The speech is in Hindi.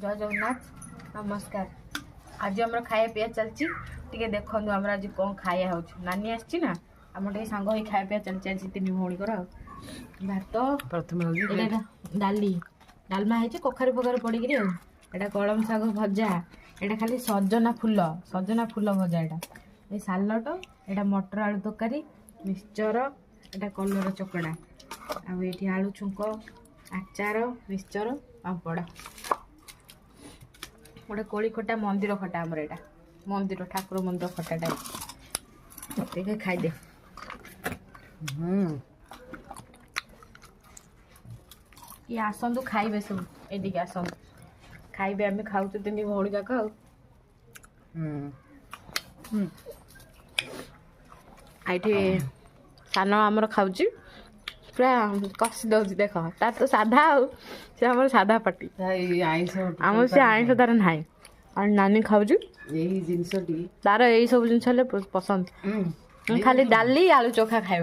जय जगन्नाथ नमस्कार। आज आम खाया पीया चलती टे देखु आम आज कौन खाया हो नानी आसी ना आम टे सांग हो खाया पीया चलती आज तीन भौणी भात प्रथम डाली डालमा है कखारू फखारू पड़क एटा कलम शाग भजा एटा खाली सजना फूल भजा ये सालट एटा मटर आलू तरकारी मिक्सचर एटा कलर चकड़ा आठी आलू छुंक आचार मिक्सचर पापड़ गोटे कोड़ी खटा मंदिर खटा आमर एटा मंदिर ठाकुर मंदिर खटाटा खाईदे। ये आसतु खाइबे सब एदिके आसतु खाइबे आम खाऊ तीन भौणी जाक आईठी सान आमर खाऊची पूरा कषि दौर देख तार तो साधा से आम साधा पाटी आम से आईस तार ना और नानी खाऊची यही जिनसटी तार यही सब जिन पसंद खाली डाली आलू चोखा खाइब।